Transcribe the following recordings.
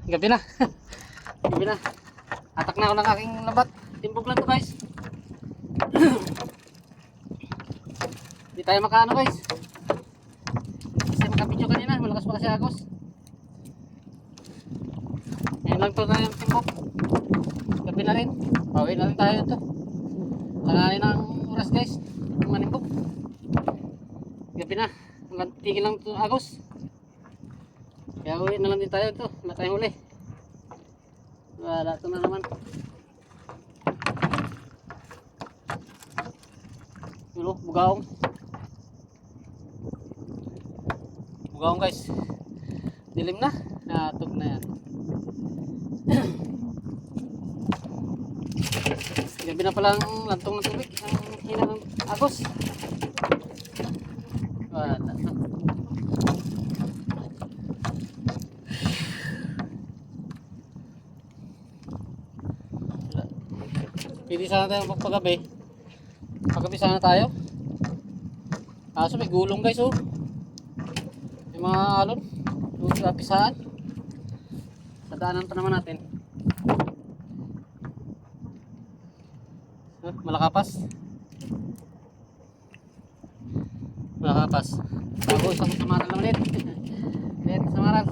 Gabi na. Gabi na. Atak na ako ng aking labat. Timbog lang to guys. Hindi tayo makaano guys. Kasi makapidyo kanina. Malakas pa kasi agos. Ngayon lang to na yung timbog. Gabi na rin. Pauwi na rin tayo ito. Langanin ng oras guys. Manimbog. Gabi na. Tigil lang ito agos. Kaya uwi na lang din tayo ito. Wala tayong huli. Wala ito na naman. Yun o, bugaong. Bugaong guys. Dilim na. Natog na yan. Gabi na palang lantong ng tubig. Ang hina ng agos. Wala na. Pili sana tayo magpagabi. Paggabi sana tayo. Kaso may gulong guys oh. May mga alon. Doon sa pisaan. Sadaanan pa naman natin. Malakapas. Malakapas. Bago isang samaral lang ulit. Ulit samaral.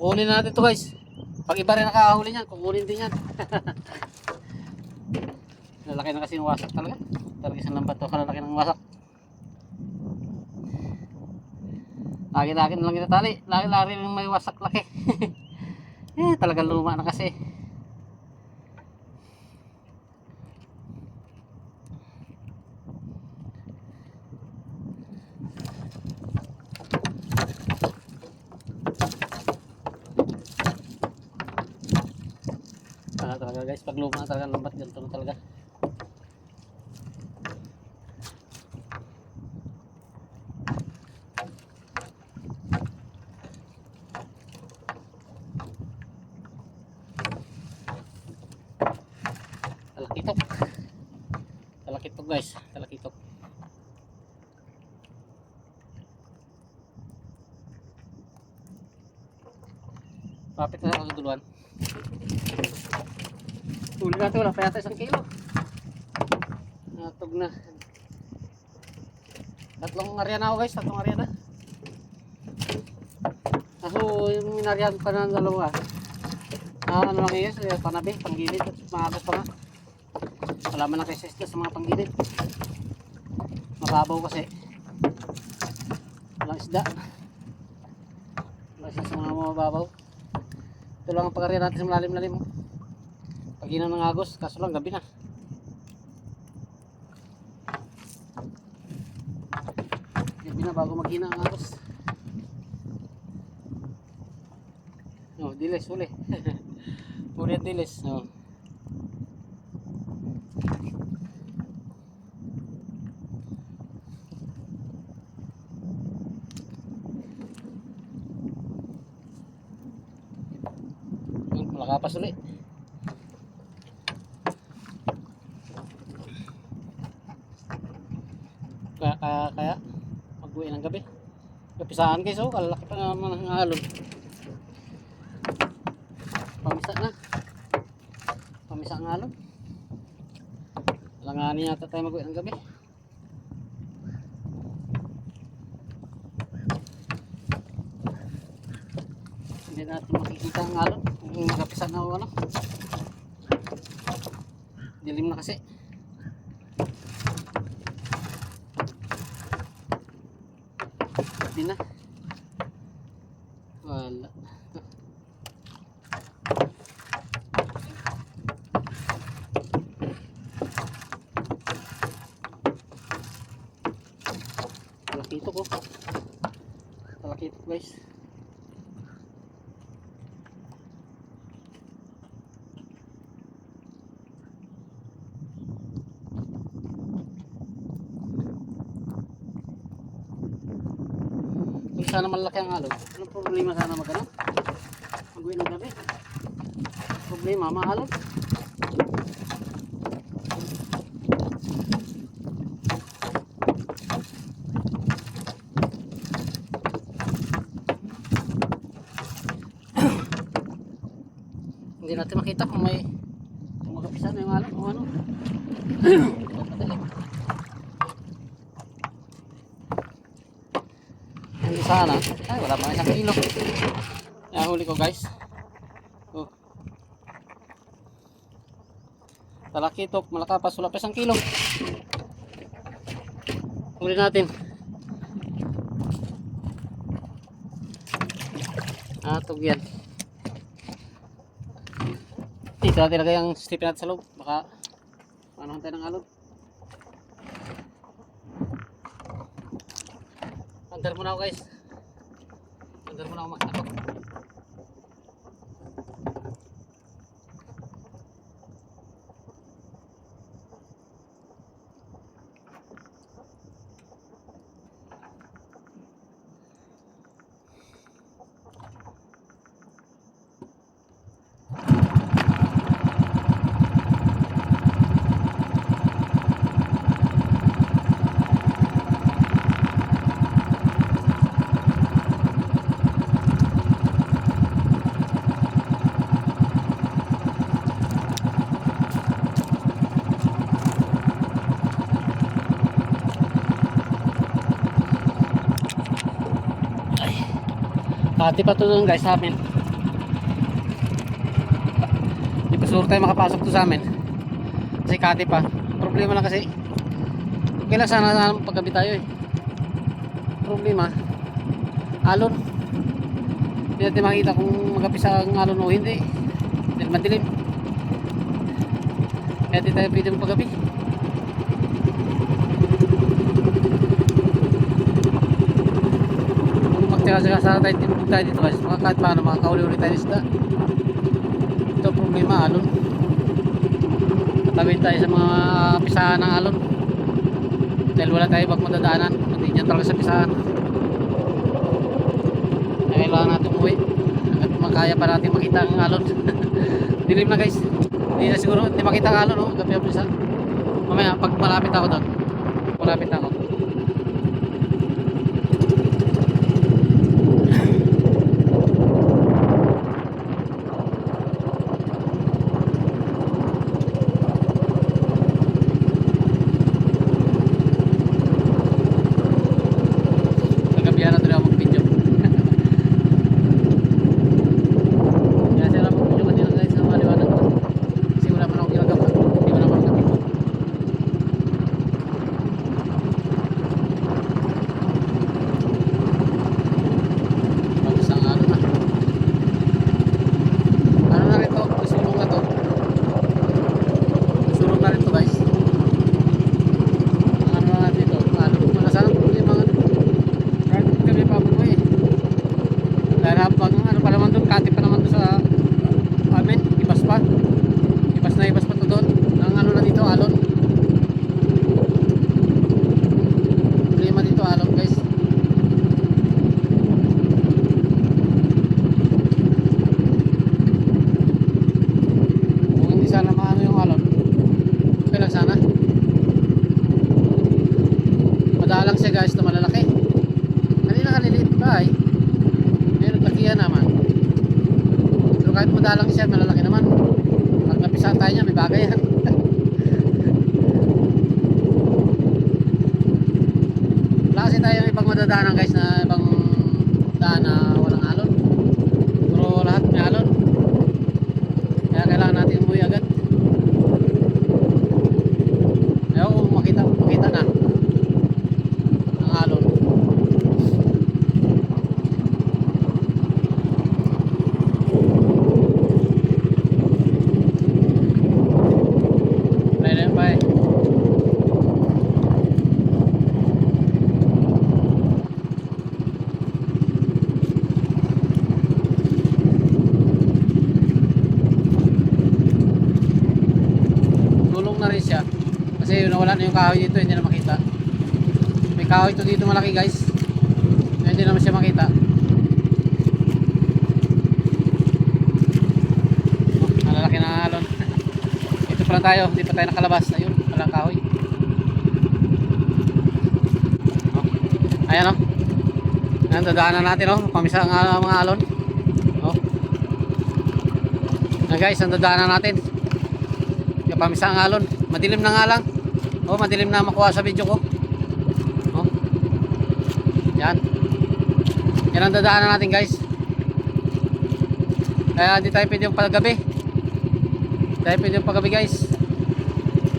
Kukunin natin to guys. Pag iba rin nakahuli niyan, kukunin din yan. Lalaki na kasi ng wasak talaga. Talaga isang lambat to, kalalaki ng wasak. Lagi-lagi na lang itatali. Lagi-lagi na may wasak laki. Talagang luma na kasi. Talaga guys, pag luma talaga lambat ganito na talaga. Talakitok. Talakitok guys, talakitok. Papit na ako sa duluan. Huli natin, wala pa yata 1 kilo. Natog na. Tatlong area na ako guys, tatlong area na. Kaso yung minaryan pa na dalawa. Ano lang yun, panabi, panggilid. Maagos pa nga. Wala man lang kay sister sa mga panggilid. Mababaw kasi. Walang isda. Wala siya sa mga mababaw. Ito lang ang pag-area natin sa malalim-lalim. Pagina ng agos, kaso lang gabi na. Gabi na bago magina ang agos. Oh, dilis, huli. Huli at dilis. Oh. Malakapas ulit. Kaya mag-uwi ng gabi. Kapisaan guys oh, kalalaki pa naman ng alon. Pamisa na. Pamisa ang alon. Langanin yata tayo mag-uwi ng gabi. Hindi natin makikita ang alon. Kung magkapisa na o ano. Dilim na kasi. Gabi na. Wala. Talakitok oh. Talakitok guys. Sana malaki ang alon. Anong problema sana magano? Mag-uwi ng gabi. Problema, mahalon. Hindi natin makita kung may magapisa na yung alon o ano. Hindi sana. Ay, wala pa 1 kilo. Yan huli ko guys. Oh. Talakitok, malakapas, wala pa 1 kilo. Huli natin. Atog yan. Dito natin lagay ang slipper natin sa loob. Baka paano tayo ng alon. Andar muna ako guys. Andar muna ako magtakot. Hati pa to doon guys sa amin. Di pa sure tayo makapasok to sa amin. Kasi kati pa. Problema lang kasi. Okay lang sana paggabi tayo eh. Problema. Alon. Hindi natin makita kung magapisa ang alon o hindi. Dahil madilim. Kaya di tayo pwede mo paggabi. Magtaka-saka tayo tinulog tayo dito guys. Kahit paano makakauli-uli tayo isda. Ito problema alon. Katawid tayo sa mga pisahan ng alon. Dahil wala tayo pag madadaanan. Hindi dyan talaga sa pisahan. Kailangan natin umuwi. At makaya pa natin makita ang alon. Dilim na guys. Hindi na siguro hindi makita ang alon. Gabi ang pisahan. Mamaya pag malapit ako doon. Malapit ako. Madalang siya guys na malalaki. Kanina kaliliit pa eh. Ngayon naglakihan naman. Pero kahit madalang siya, malalaki naman. Pag napisahan tayo niya, may bagay yan. Wala kasi tayo ibang madadaanan guys na ibang daan na walang alon. Pero lahat may alon. Kaya kailangan natin umuwi agad. Ayaw makita na. Na rin siya kasi nawala na yung kahoy dito, hindi na makita. May kahoy to dito malaki guys, hindi naman siya makita. Malalaki na alon. Ito pa lang tayo, hindi pa tayo nakalabas. Ayun, walang kahoy. Ayan o. Ayan, dadaanan natin o. Pamisa ang mga alon. O. Na guys, ang dadaanan natin. Kapamisa ang alon. Madilim na nga lang. Oh, madilim na makuha sa video ko. Oh. Yan. Yan ang dadaanan natin guys. Kaya hindi tayo pwede yung paggabi. Hindi tayo pwede yung paggabi guys.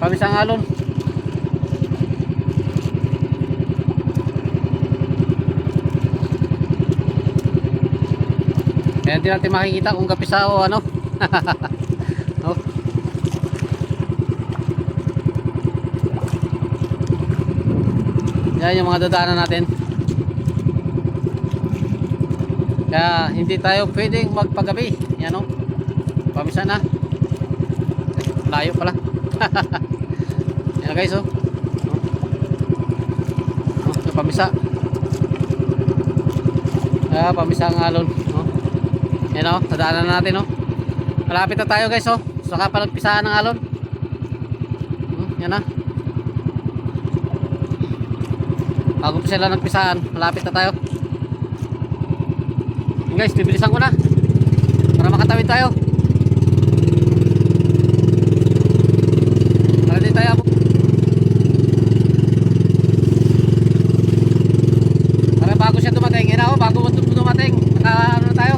Pamisa ang alon. Kaya hindi natin makikita kung kapisa o ano. Oh. Yan yung mga dadaanan natin. Kaya hindi tayo pwedeng magpagabi. Yan o. Pamisa na. Layo pala. Yan guys o. Pamisa. Pamisa ang alon. Yan o. Dadaanan na natin o. Malapit na tayo guys o. Saka palagpisaan ng alon. Yan na. Bago pa sila nagpisaan, malapit na tayo. Guys, bibilisan ko na para makatawid tayo. Para di tayo para bago siya dumating. Yan ako, bago dumating, ano na tayo,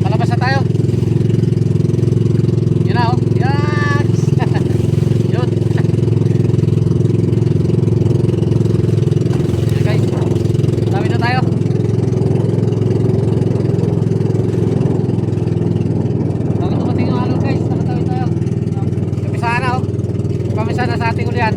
palabas na tayo. Yan ako, yan. Yun. Yan guys, tawid na tayo. Pamisa na sa ating ulian.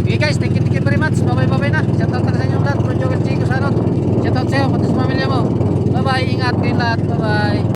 Okay guys, thank you very much. Bye-bye na. Shoutout na sa inyong lahat. Pro Joker Chico Sanot. Shoutout sa'yo, pati sa pamilya mo. Bye-bye, ingat kayo lahat. Bye-bye.